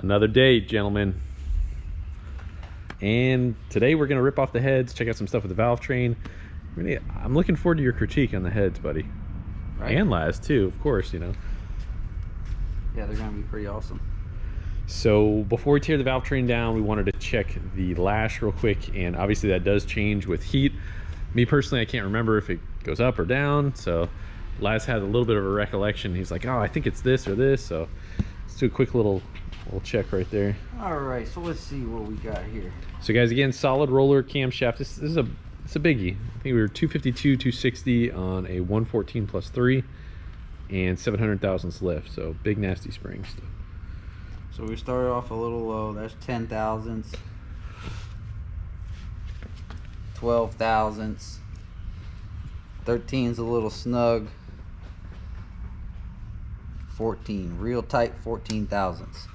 Another day, gentlemen. And today we're gonna rip off the heads, check out some stuff with the valve train. I'm looking forward to your critique on the heads, buddy. Right. And Laz too, of course, you know. Yeah, they're gonna be pretty awesome. So before we tear the valve train down, we wanted to check the lash real quick, and obviously that does change with heat. Me personally, I can't remember if it goes up or down, so Laz had a little bit of a recollection. He's like, oh, I think it's this or this, so let's do a quick little check right there. All right, so let's see what we got here. So guys, again, solid roller camshaft. This is it's a biggie. I think we were 252, 260 on a 114 plus 3 and 700 thousandths lift, so big nasty springs. So we started off a little low. That's 10 thousandths, 12 thousandths, 13's a little snug, 14 real tight, 14 thousandths.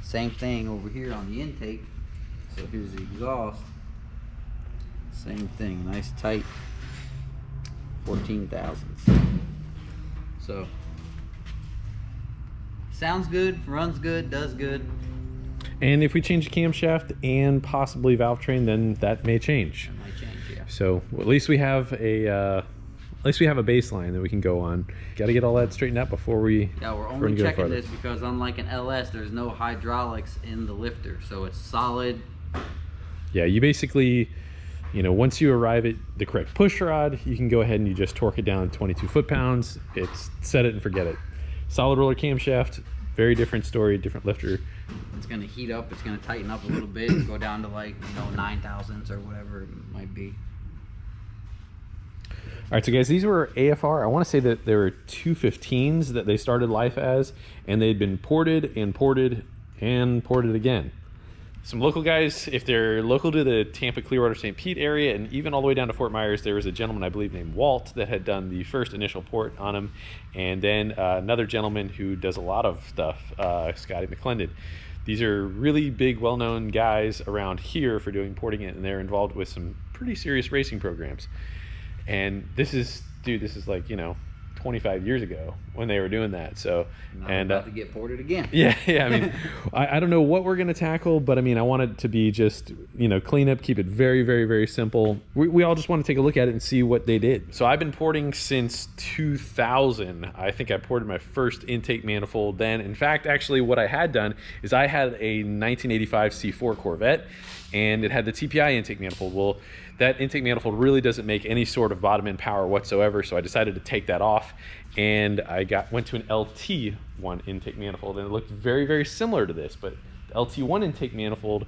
Same thing over here on the intake. So here's the exhaust. Same thing, nice tight, 14 thousandths. So sounds good, runs good, does good. And if we change the camshaft and possibly valve train, then that may change. It might change, yeah. So at least we have a baseline that we can go on. Got to get all that straightened out before we. Yeah, we're only checking this because unlike an LS, there's no hydraulics in the lifter, so it's solid. Yeah, you basically, you know, once you arrive at the correct push rod, you can go ahead and you just torque it down to 22 foot-pounds. It's set it and forget it. Solid roller camshaft, very different story, different lifter. It's gonna heat up, it's gonna tighten up a little bit and go down to, like, you know, 9 thousandths or whatever it might be. All right, so guys, these were AFR. I want to say that there were 215s that they started life as, and they'd been ported and ported and ported again. Some local guys, if they're local to the Tampa, Clearwater, St. Pete area, and even all the way down to Fort Myers, there was a gentleman, I believe, named Walt that had done the first initial port on him, and then another gentleman who does a lot of stuff, Scotty McClendon. These are really big, well-known guys around here for doing porting it, and they're involved with some pretty serious racing programs. And this is, dude, this is like, you know, 25 years ago when they were doing that. So, and about to get ported again. Yeah. I mean, I don't know what we're going to tackle, but I mean, I want it to be just, you know, clean up, keep it very, very, very simple. We all just want to take a look at it and see what they did. So I've been porting since 2000. I think I ported my first intake manifold then. In fact, actually what I had done is I had a 1985 C4 Corvette, and it had the TPI intake manifold. Well, that intake manifold really doesn't make any sort of bottom end power whatsoever, so I decided to take that off, and I went to an LT1 intake manifold, and it looked very, very similar to this. But the LT1 intake manifold,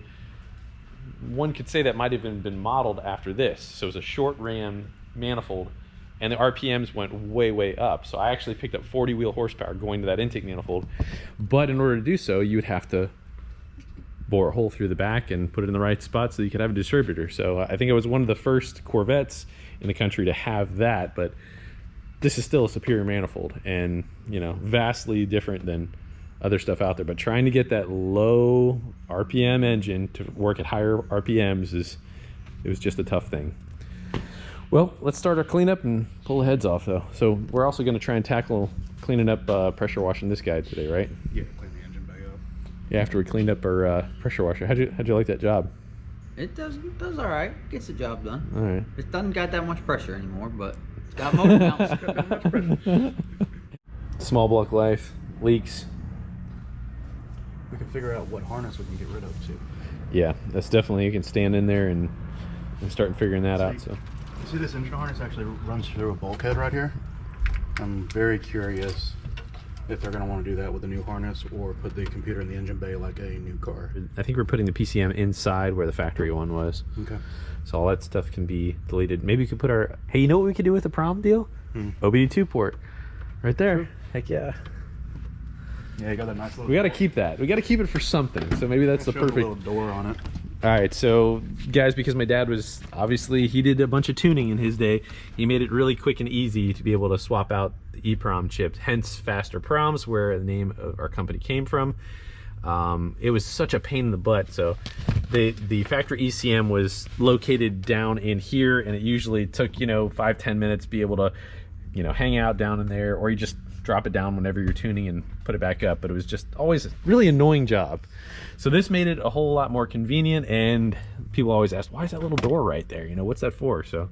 one could say that might have been modeled after this. So it was a short ram manifold, and the RPMs went way, way up. So I actually picked up 40 wheel horsepower going to that intake manifold. But in order to do so, you would have to bore a hole through the back and put it in the right spot so you could have a distributor. So I think it was one of the first Corvettes in the country to have that, but this is still a superior manifold and, you know, vastly different than other stuff out there. But trying to get that low RPM engine to work at higher RPMs it was just a tough thing. Well, let's start our cleanup and pull the heads off though. So we're also going to try and tackle cleaning up pressure washing this guy today, right? Yeah, clean the engine back up. Yeah, after we cleaned up our pressure washer. How'd you like that job? It does all right. Gets the job done. All right. It doesn't got that much pressure anymore, but it's got motor mounts. Small block life, leaks. We can figure out what harness we can get rid of too. Yeah, that's definitely, you can stand in there and start figuring that out. So you see this engine harness actually runs through a bulkhead right here. I'm very curious if they're going to want to do that with a new harness or put the computer in the engine bay like a new car. I think we're putting the PCM inside where the factory one was. Okay. So all that stuff can be deleted. Maybe we could put our, hey, you know what we could do with the prom deal? OBD2 port. Right there. Sure. Heck yeah. Yeah, you got that nice little. We got to keep that. We got to keep it for something. So maybe that's the perfect little door on it. All right, so guys, because my dad was obviously, he did a bunch of tuning in his day, he made it really quick and easy to be able to swap out the EEPROM chips, hence Fasterproms, where the name of our company came from. It was such a pain in the butt. So the factory ECM was located down in here, and it usually took, you know, 5-10 minutes to be able to, you know, hang out down in there, or you just drop it down whenever you're tuning and put it back up. But it was just always a really annoying job. So this made it a whole lot more convenient, and people always ask, why is that little door right there? You know, what's that for? So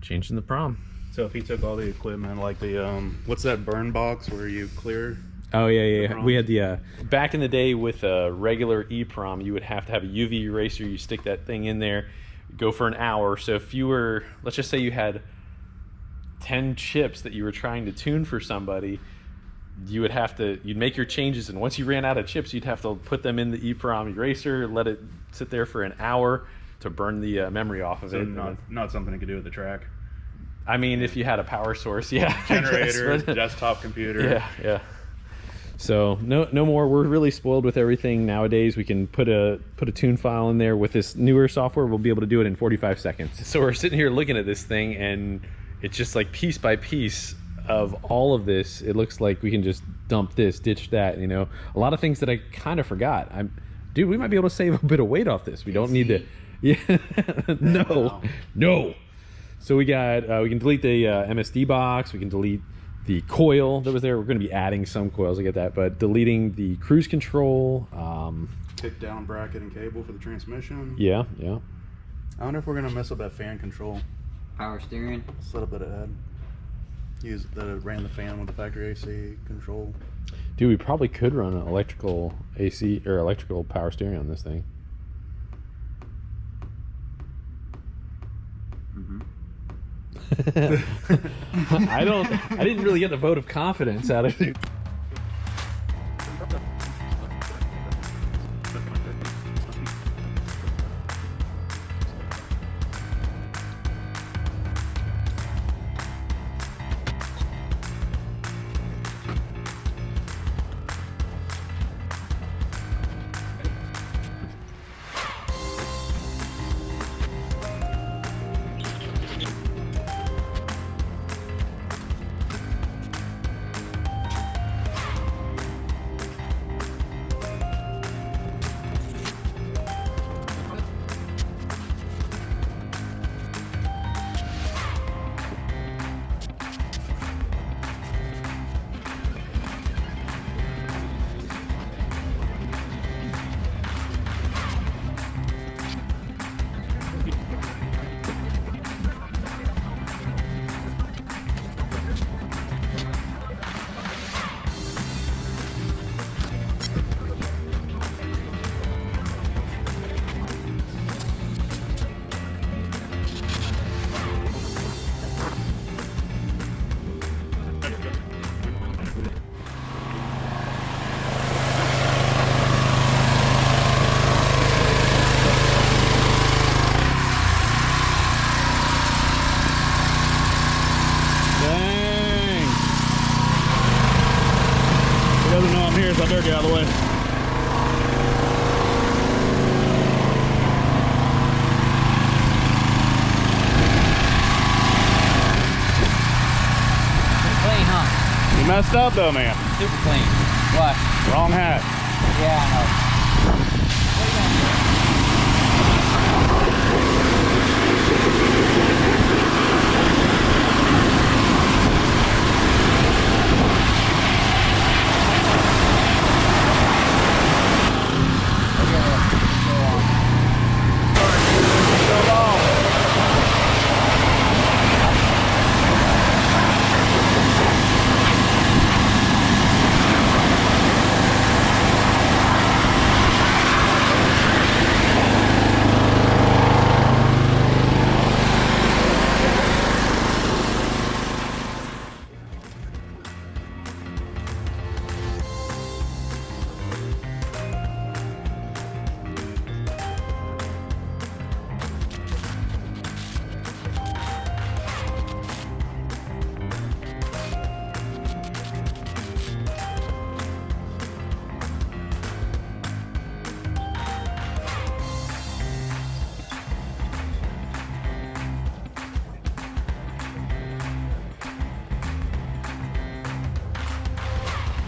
changing the prom. So if he took all the equipment, like the what's that burn box where you clear? Oh yeah. We had the back in the day with a regular EEPROM, you would have to have a UV eraser. You stick that thing in there, go for an hour. So if you were, let's just say you had 10 chips that you were trying to tune for somebody, you'd make your changes, and once you ran out of chips, you'd have to put them in the EEPROM eraser, let it sit there for an hour to burn the memory off of So it. not something you could do with the track. I mean, if you had a power source, yeah. Generator, desktop computer. Yeah. So no more. We're really spoiled with everything nowadays. We can put a tune file in there. With this newer software, we'll be able to do it in 45 seconds. So we're sitting here looking at this thing, and it's just like piece by piece of all of this. It looks like we can just dump this, ditch that. You know, a lot of things that I kind of forgot. Dude, we might be able to save a bit of weight off this. We don't need to. Yeah. No. So we can delete the MSD box. We can delete the coil that was there. We're going to be adding some coils, I get that, but deleting the cruise control. Kick down bracket and cable for the transmission. Yeah. I wonder if we're going to mess up that fan control. Power steering. Set up that it had. Use that it ran the fan with the factory AC control. Dude, we probably could run an electrical AC or electrical power steering on this thing. I didn't really get the vote of confidence out of it. I better get out of the way. Clean, huh? You messed up though, man. Super clean. What? Wrong hat. Yeah, I know. What are you doing?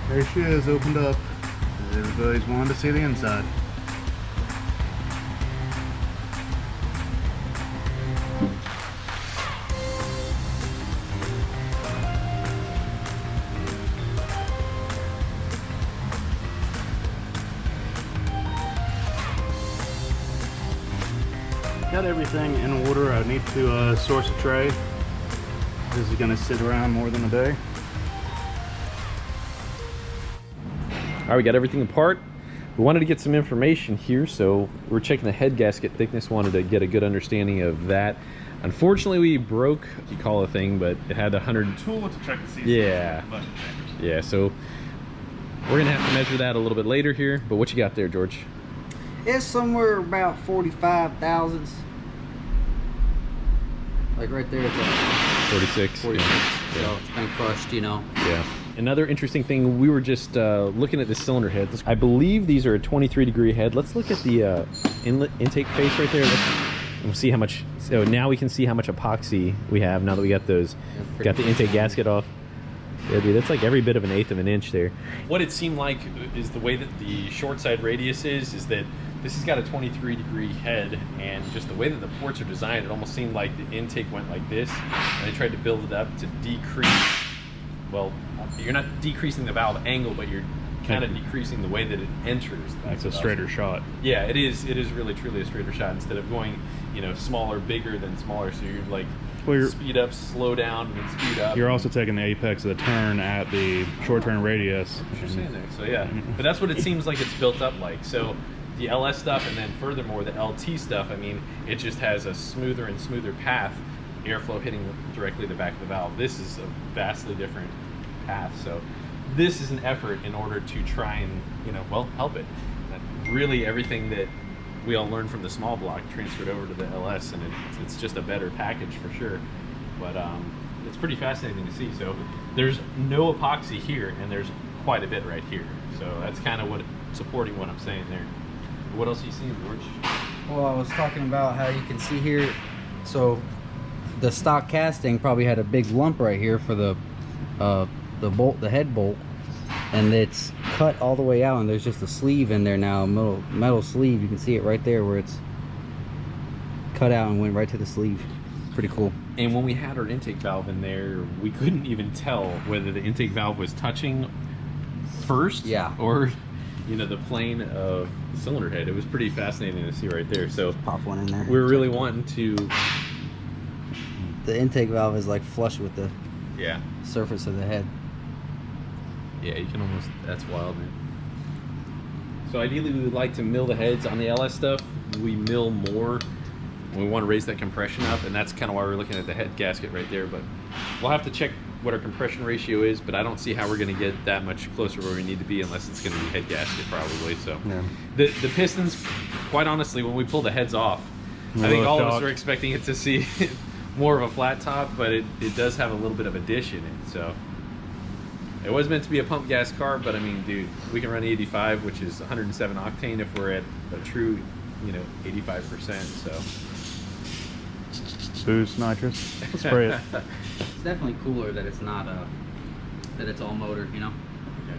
There she is, opened up. Everybody's wanting to see the inside. got everything in order. I need to source a tray. This is gonna sit around more than a day. All right, we got everything apart. We wanted to get some information here, so we're checking the head gasket thickness. Wanted to get a good understanding of that. Unfortunately, we broke, you call it a thing, but it had 100. Tool to check the CNC. Yeah. Yeah, so we're gonna have to measure that a little bit later here. But what you got there, George? It's somewhere about 45 thousandths. Like right there, it's at 46. 46. Yeah. So it's been crushed, you know. Yeah. Another interesting thing, we were just looking at the cylinder head. I believe these are a 23-degree head. Let's look at the inlet intake face right there. We'll see how much. So now we can see how much epoxy we have now that we got those, got the intake gasket off. Yeah, dude, that's like every bit of an eighth of an inch there. What it seemed like is the way that the short side radius is that this has got a 23-degree head, and just the way that the ports are designed, it almost seemed like the intake went like this, and they tried to build it up to decrease. Well, you're not decreasing the valve angle, but you're kind of decreasing the way that it enters. It's a straighter shot. Yeah, it is. It is really truly a straighter shot instead of going, you know, smaller, bigger than smaller. So you're like speed up, slow down, and then speed up. You're also taking the apex of the turn at the short turn radius. What you're saying there. So yeah, but that's what it seems like it's built up like. So the LS stuff, and then furthermore the LT stuff. I mean, it just has a smoother and smoother path, airflow hitting directly the back of the valve. This is a vastly different path. So this is an effort in order to try and, you know, well, help it. And really everything that we all learned from the small block transferred over to the LS, and it's just a better package for sure. But it's pretty fascinating to see. So there's no epoxy here, and there's quite a bit right here. So that's kind of what supporting what I'm saying there. What else are you seeing, George? Well, I was talking about how you can see here. So the stock casting probably had a big lump right here for the bolt, the head bolt, and it's cut all the way out, and there's just a sleeve in there now, metal sleeve. You can see it right there where it's cut out and went right to the sleeve. Pretty cool. And when we had our intake valve in there, we couldn't even tell whether the intake valve was touching first, yeah, or, you know, the plane of the cylinder head. It was pretty fascinating to see right there. So pop one in there. We're really wanting to. The intake valve is like flush with the surface of the head. Yeah, you can almost. That's wild, man. So ideally, we would like to mill the heads on the LS stuff. We mill more. We want to raise that compression up, and that's kind of why we're looking at the head gasket right there. But we'll have to check what our compression ratio is, but I don't see how we're going to get that much closer where we need to be unless it's going to be head gasket probably. So yeah. The pistons, quite honestly, when we pull the heads off, I think all of us are expecting it to see more of a flat top, but it does have a little bit of a dish in it. So it was meant to be a pump gas car, but I mean, dude, we can run 85, which is 107 octane if we're at a true, you know, 85%. So boost nitrous, spray it. It's definitely cooler that it's not that it's all motor, you know. Okay.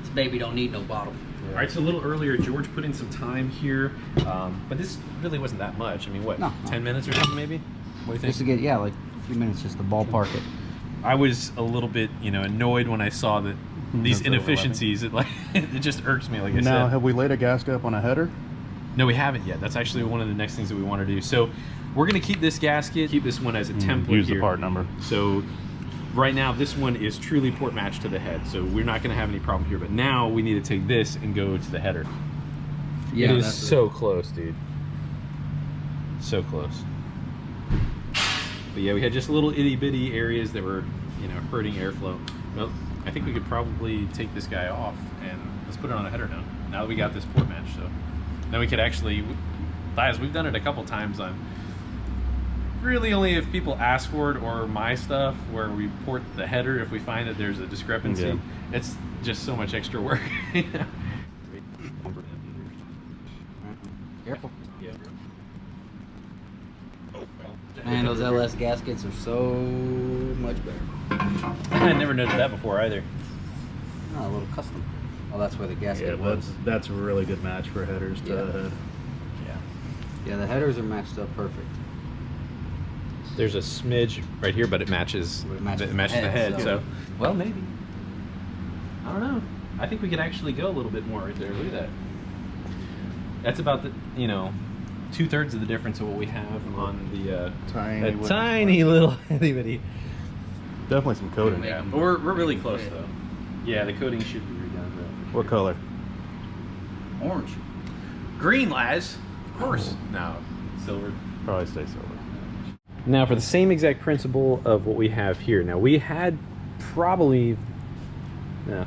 This baby don't need no bottle. All right, so a little earlier, George put in some time here, but this really wasn't that much. I mean, what, 10 minutes or something maybe? What do you think? Just to get, yeah, like a few minutes just to ballpark it. I was a little bit, you know, annoyed when I saw that these inefficiencies. It like it just irks me, like I said. Now, have we laid a gasket up on a header? No, we haven't yet. That's actually one of the next things that we want to do. So we're going to keep this gasket, keep this one as a template use here. the part number. So right now, this one is truly port matched to the head, so we're not going to have any problem here. But now we need to take this and go to the header. Yeah, it is so close, dude. So close. But yeah, we had just little itty bitty areas that were, you know, hurting airflow. Well, I think we could probably take this guy off and let's put it on a header now. Now that we got this port match, so then we could actually, guys, we've done it a couple times on really only if people ask for it or my stuff where we port the header if we find that there's a discrepancy. Yeah. It's just so much extra work. Careful. Yeah. Man, those LS gaskets are so much better. I never noticed that before either. Oh, a little custom. Oh, that's where the gasket was. That's a really good match for headers to head. Yeah, the headers are matched up perfect. There's a smidge right here, but it matches. It matches the head. So, well, maybe. I don't know. I think we could actually go a little bit more right there. Look at that. That's about the, you know, 2/3 of the difference of what we have on the Tiny little itty bitty. Definitely some coating. Yeah, but we're really close though. Yeah, the coating should be redone though. What color? Orange. Green, Laz. Of course. No, silver. Probably stay silver. Now for the same exact principle of what we have here. Now we had probably, no.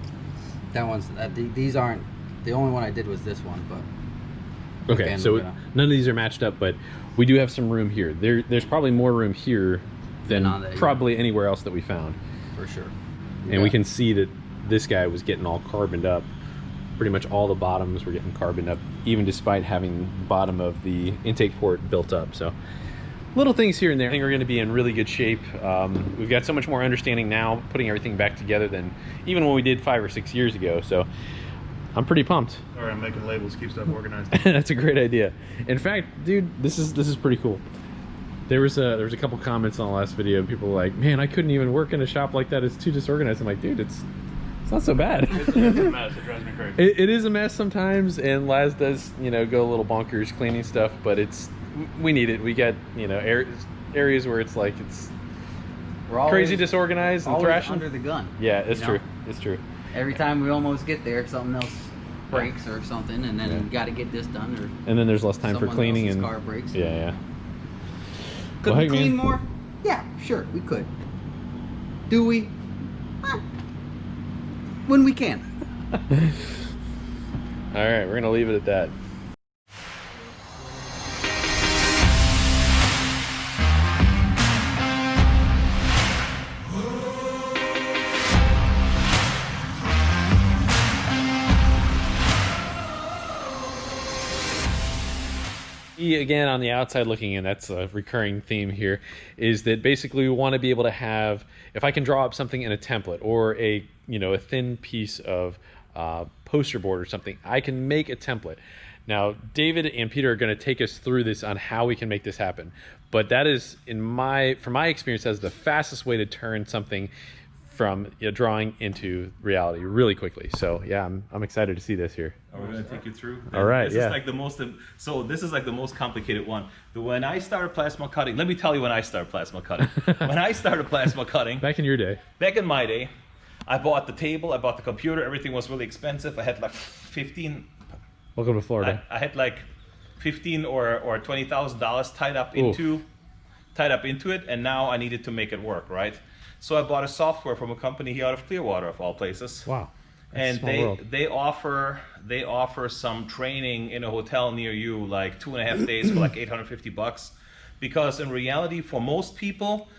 That one's, these aren't, the only one I did was this one, but. Okay, again, so none of these are matched up, but we do have some room here. There's probably more room here than probably anywhere else that we found. For sure. And we can see that this guy was getting all carboned up. Pretty much all the bottoms were getting carboned up, even despite having the bottom of the intake port built up. So little things here and there. I think we're going to be in really good shape. We've got so much more understanding now, putting everything back together than even when we did 5 or 6 years ago. So I'm pretty pumped. All right, I'm making labels, keep stuff organized. That's a great idea. In fact, dude, this is pretty cool. There was a couple comments on the last video. People were like, man, I couldn't even work in a shop like that. It's too disorganized. I'm like, dude, it's not so bad. It's a mess. It drives me crazy. It is a mess sometimes, and Laz does, you know, go a little bonkers cleaning stuff, but we need it. We got, you know, areas where it's like we're always crazy disorganized and thrashing under the gun. Yeah, it's true. It's true. Every time we almost get there, something else breaks or something, and then you got to get this done. And then there's less time for cleaning and car breaks. Yeah. Could we clean more? Yeah, sure, we could. Do we? When we can. All right, we're gonna leave it at that. Again, on the outside looking in, that's a recurring theme here, is that basically we want to be able to have, if I can draw up something in a template or a thin piece of poster board or something, I can make a template. Now, David and Peter are going to take us through this on how we can make this happen. But that is, from my experience, that's the fastest way to turn something from drawing into reality really quickly. So yeah, I'm excited to see this here. We're going to take you through. All right, this is like the most, so this is like the most complicated one. When I started plasma cutting, let me tell you when I started plasma cutting. When I started plasma cutting, back in your day, back in my day, I bought the table, I bought the computer, everything was really expensive. I had like 15. Welcome to Florida. I had like $15,000 or $20,000 tied up into it, and now I needed to make it work, right? So I bought a software from a company here out of Clearwater, of all places. Wow. And they offer some training in a hotel near you, like 2.5 days for like $850. Because in reality, for most people,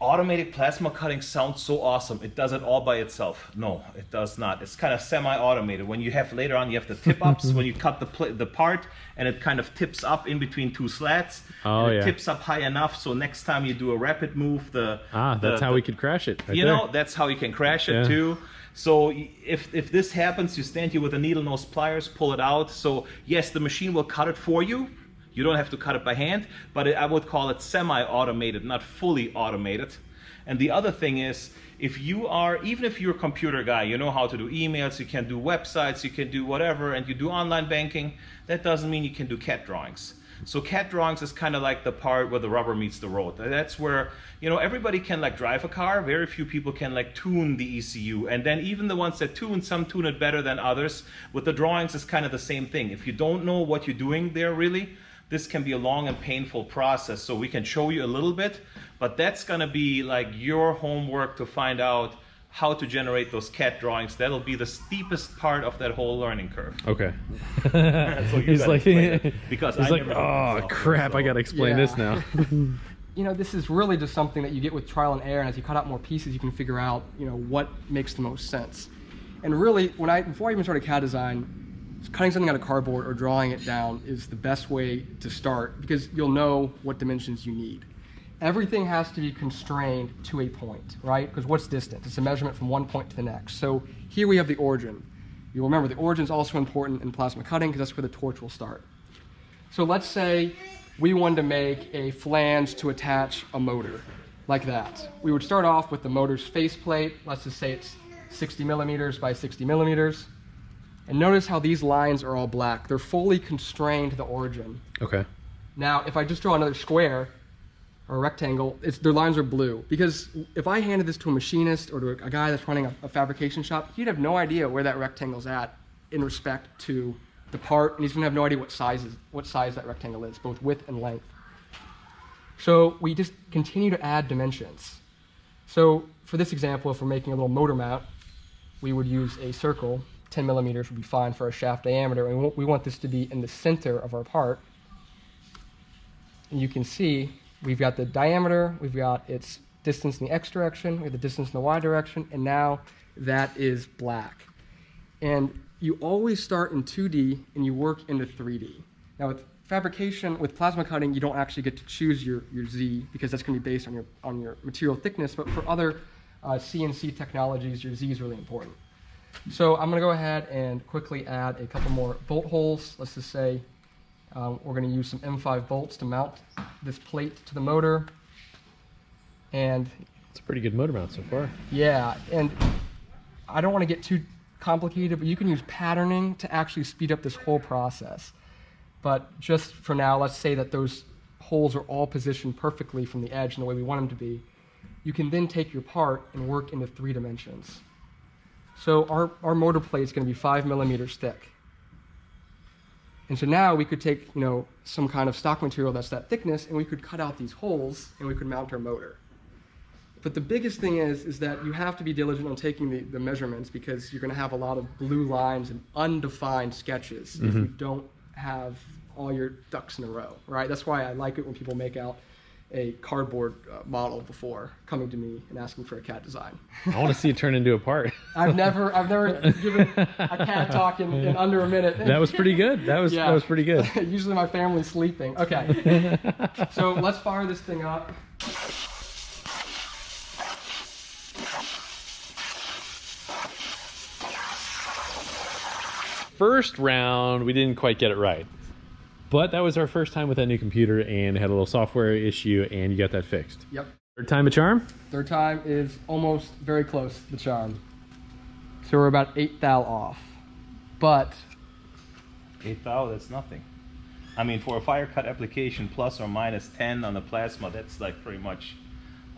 automated plasma cutting sounds so awesome. It does it all by itself. No, it does not. It's kind of semi-automated. When you have later on, you have the tip-ups when you cut the part, and it kind of tips up in between two slats. Oh, it tips up high enough so next time you do a rapid move, that's how we could crash it. Right there. That's how you can crash it too. So if this happens, you stand here with a needle nose pliers, pull it out. So yes, the machine will cut it for you. You don't have to cut it by hand, but I would call it semi-automated, not fully automated. And the other thing is, even if you're a computer guy, you know how to do emails, you can do websites, you can do whatever, and you do online banking, that doesn't mean you can do CAD drawings. So CAD drawings is kind of like the part where the rubber meets the road. That's where, everybody can like drive a car. Very few people can like tune the ECU. And then even the ones that tune, some tune it better than others. With the drawings, it's kind of the same thing. If you don't know what you're doing there really, this can be a long and painful process. So we can show you a little bit, but that's gonna be like your homework to find out how to generate those CAD drawings. That'll be the steepest part of that whole learning curve. Okay. So he's like, because he's like, oh crap, I gotta explain this now. This is really just something that you get with trial and error, and as you cut out more pieces, you can figure out, what makes the most sense. And really, before I even started CAD design, cutting something out of cardboard or drawing it down is the best way to start, because you'll know what dimensions you need. Everything has to be constrained to a point, right? Because what's distance? It's a measurement from one point to the next. So here we have the origin. You'll remember the origin is also important in plasma cutting because that's where the torch will start. So let's say we wanted to make a flange to attach a motor like that. We would start off with the motor's faceplate. Let's just say it's 60 millimeters by 60 millimeters. And notice how these lines are all black. They're fully constrained to the origin. Okay. Now, if I just draw another square or a rectangle, their lines are blue. Because if I handed this to a machinist or to a guy that's running a fabrication shop, he'd have no idea where that rectangle's at in respect to the part, and he's gonna have no idea what size that rectangle is, both width and length. So we just continue to add dimensions. So for this example, if we're making a little motor mount, we would use a circle. 10 millimeters would be fine for a shaft diameter, and we want this to be in the center of our part. And you can see we've got the diameter, we've got its distance in the X direction, we have the distance in the Y direction, and now that is black. And you always start in 2D and you work into 3D. Now with fabrication, with plasma cutting, you don't actually get to choose your Z because that's going to be based on your material thickness, but for other CNC technologies, your Z is really important. So I'm going to go ahead and quickly add a couple more bolt holes. Let's just say we're going to use some M5 bolts to mount this plate to the motor. And It's a pretty good motor mount so far. yeah, and I don't want to get too complicated, but you can use patterning to actually speed up this whole process. But just for now, let's say that those holes are all positioned perfectly from the edge in the way we want them to be. You can then take your part and work into 3 dimensions. So our motor plate is going to be 5 millimeters thick. And so now we could take, some kind of stock material that's that thickness, and we could cut out these holes, and we could mount our motor. But the biggest thing is that you have to be diligent on taking the measurements, because you're going to have a lot of blue lines and undefined sketches if you don't have all your ducks in a row, right? That's why I like it when people make out a cardboard model before coming to me and asking for a CAD design. I want to see it turn into a part. I've never given a CAD talk in under a minute. That was pretty good. That was pretty good. Usually my family's sleeping. Okay. So let's fire this thing up. First round, we didn't quite get it right. But that was our first time with that new computer and had a little software issue, and you got that fixed. Yep. Third time a charm? Third time is almost very close to the charm. So we're about 8 thou off. But 8 thou, that's nothing. I mean, for a fire cut application, plus or minus 10 on the plasma, that's like pretty much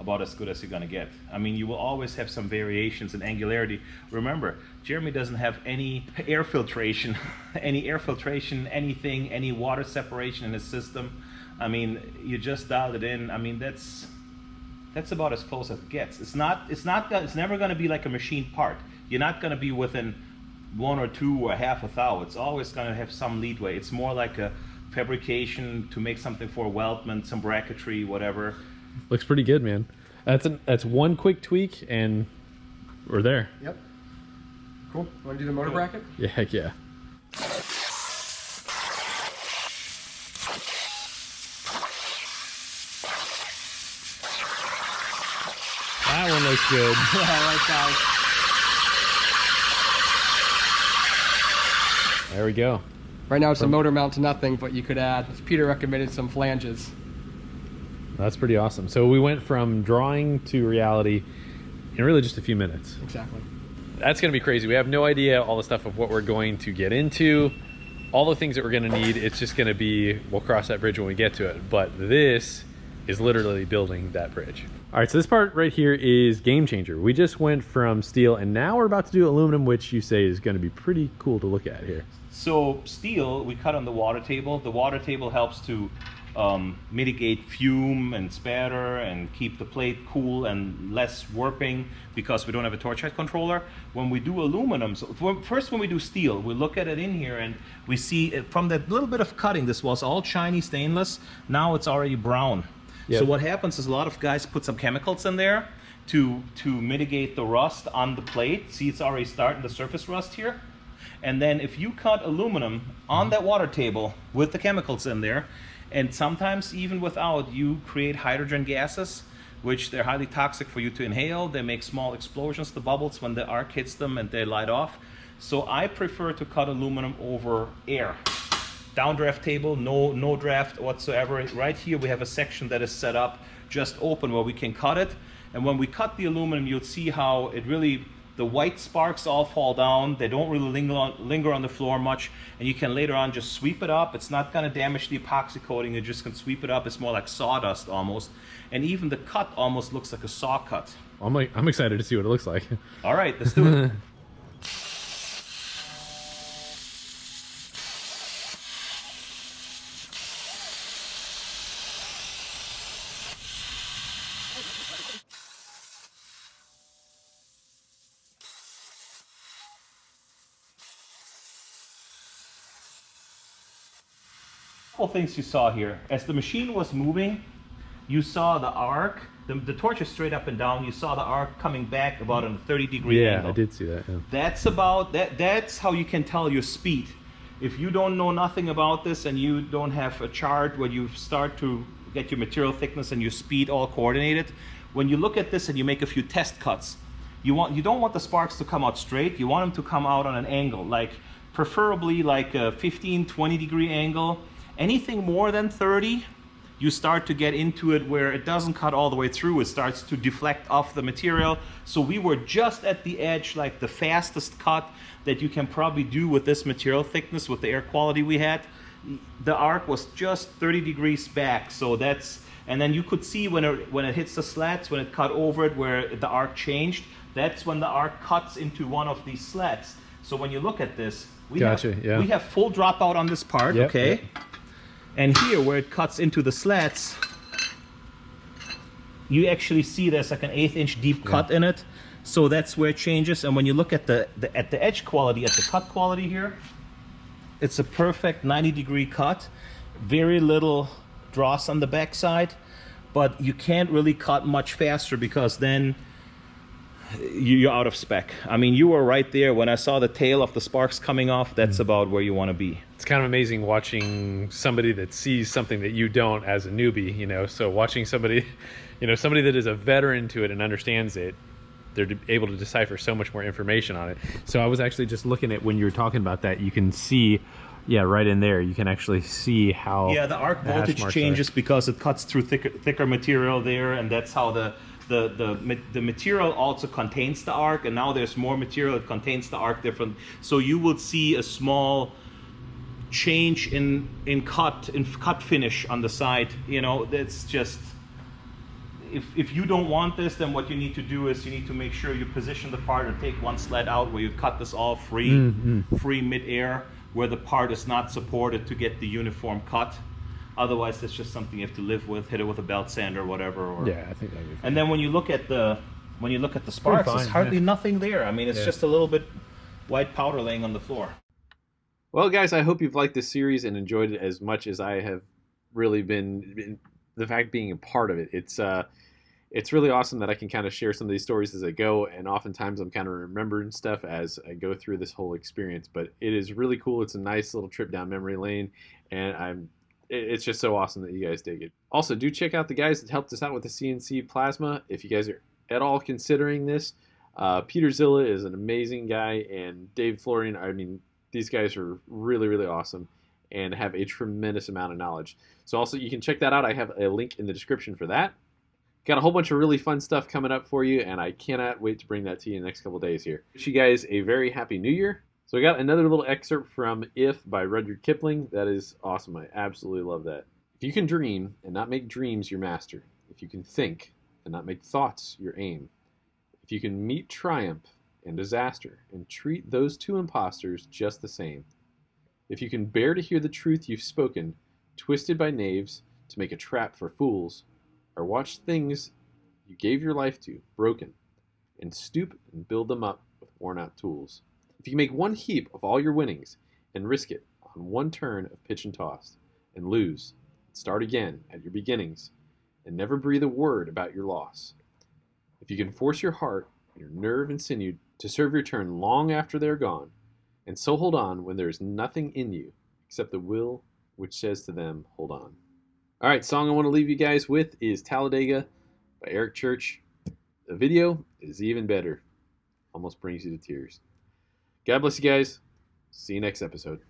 about as good as you're gonna get. I mean, you will always have some variations in angularity. Remember, Jeremy doesn't have any air filtration, anything, any water separation in his system. I mean, you just dialed it in. I mean, that's about as close as it gets. It's never gonna be like a machine part. You're not gonna be within 1 or 2 or half a thou. It's always gonna have some leadway. It's more like a fabrication to make something for weldment, some bracketry, whatever. Looks pretty good, man. That's one quick tweak, and we're there. Yep. Cool. Want to do the motor bracket? Yeah, heck yeah. That one looks good. Yeah, I like that. There we go. Right now it's a motor mount to nothing, but you could add, as Peter recommended, some flanges. That's pretty awesome. So we went from drawing to reality in really just a few minutes. Exactly. That's going to be crazy. We have no idea all the stuff of what we're going to get into, all the things that we're going to need. It's just going to be, we'll cross that bridge when we get to it. But this is literally building that bridge. All right, so this part right here is game changer. We just went from steel, and now we're about to do aluminum, which you say is going to be pretty cool to look at here. So steel, we cut on the water table. The water table helps to mitigate fume and spatter and keep the plate cool and less warping because we don't have a torch head controller. When we do aluminum, so first when we do steel, we look at it in here and we see it, from that little bit of cutting, this was all shiny stainless, now it's already brown. Yep. So what happens is a lot of guys put some chemicals in there to mitigate the rust on the plate. See, it's already starting the surface rust here. And then if you cut aluminum on that water table with the chemicals in there, and sometimes even without, you create hydrogen gases, which they're highly toxic for you to inhale. They make small explosions, the bubbles, when the arc hits them and they light off. So I prefer to cut aluminum over air. Downdraft table, no draft whatsoever. Right here we have a section that is set up just open where we can cut it. And when we cut the aluminum, you'll see how it really The white sparks all fall down. They don't really linger on the floor much, and you can later on just sweep it up. It's not going to damage the epoxy coating. You just can sweep it up. It's more like sawdust almost, and even the cut almost looks like a saw cut. I'm excited to see what it looks like. All right, let's do it. Couple things you saw here. As the machine was moving, you saw the arc. The torch is straight up and down. You saw the arc coming back about on a 30-degree angle. Yeah, I did see that. Yeah. That's how you can tell your speed. If you don't know nothing about this and you don't have a chart where you start to get your material thickness and your speed all coordinated, when you look at this and you make a few test cuts, you don't want the sparks to come out straight. You want them to come out on an angle, like preferably like a 15-20 degree angle. Anything more than 30, you start to get into it where it doesn't cut all the way through. It starts to deflect off the material. So we were just at the edge, like the fastest cut that you can probably do with this material thickness, with the air quality we had. The arc was just 30 degrees back. So that's, and then you could see when it hits the slats, when it cut over it, where the arc changed, that's when the arc cuts into one of these slats. So when you look at this, we have full dropout on this part, okay? Yep. And here, where it cuts into the slats, you actually see there's like an 1/8 inch deep cut in it. So that's where it changes. And when you look at the edge quality, at the cut quality here, it's a perfect 90-degree cut. Very little dross on the backside, but you can't really cut much faster because then you're out of spec. I mean, you were right there. When I saw the tail of the sparks coming off, that's about where you want to be. It's kind of amazing watching somebody that sees something that you don't as a newbie, you know. So watching somebody, you know, somebody that is a veteran to it and understands it, they're able to decipher so much more information on it. So I was actually just looking at, when you were talking about that, you can see, yeah, right in there, you can actually see how the arc voltage changes because it cuts through thicker material there, and that's how the material also contains the arc, and now there's more material that contains the arc different. So you will see a small change in cut finish on the side. You know, that's just, if you don't want this, then what you need to do is you need to make sure you position the part and take one sled out where you cut this all free, free mid-air, where the part is not supported to get the uniform cut. Otherwise, that's just something you have to live with. Hit it with a belt sander or whatever. Or, yeah, I think that'd be fine. And then when you look at the sparks, there's hardly nothing there. I mean, it's just a little bit white powder laying on the floor. Well, guys, I hope you've liked this series and enjoyed it as much as I have really been the fact being a part of it. It's really awesome that I can kind of share some of these stories as I go, and oftentimes I'm kind of remembering stuff as I go through this whole experience. But it is really cool. It's a nice little trip down memory lane, and it's just so awesome that you guys dig it. Also, do check out the guys that helped us out with the CNC plasma. If you guys are at all considering this, Peter Zilla is an amazing guy, and Dave Florian, I mean, these guys are really, really awesome and have a tremendous amount of knowledge. So also, you can check that out. I have a link in the description for that. Got a whole bunch of really fun stuff coming up for you, and I cannot wait to bring that to you in the next couple days here. Wish you guys a very happy New Year. So I got another little excerpt from If by Rudyard Kipling. That is awesome. I absolutely love that. If you can dream and not make dreams your master, if you can think and not make thoughts your aim, if you can meet triumph and disaster and treat those two impostors just the same, if you can bear to hear the truth you've spoken, twisted by knaves to make a trap for fools, or watch things you gave your life to broken, and stoop and build them up with worn-out tools. If you make one heap of all your winnings and risk it on one turn of pitch and toss, and lose, start again at your beginnings, and never breathe a word about your loss. If you can force your heart, your nerve and sinew to serve your turn long after they're gone, and so hold on when there is nothing in you except the will which says to them, hold on. All right, song I want to leave you guys with is Talladega by Eric Church. The video is even better. Almost brings you to tears. God bless you guys. See you next episode.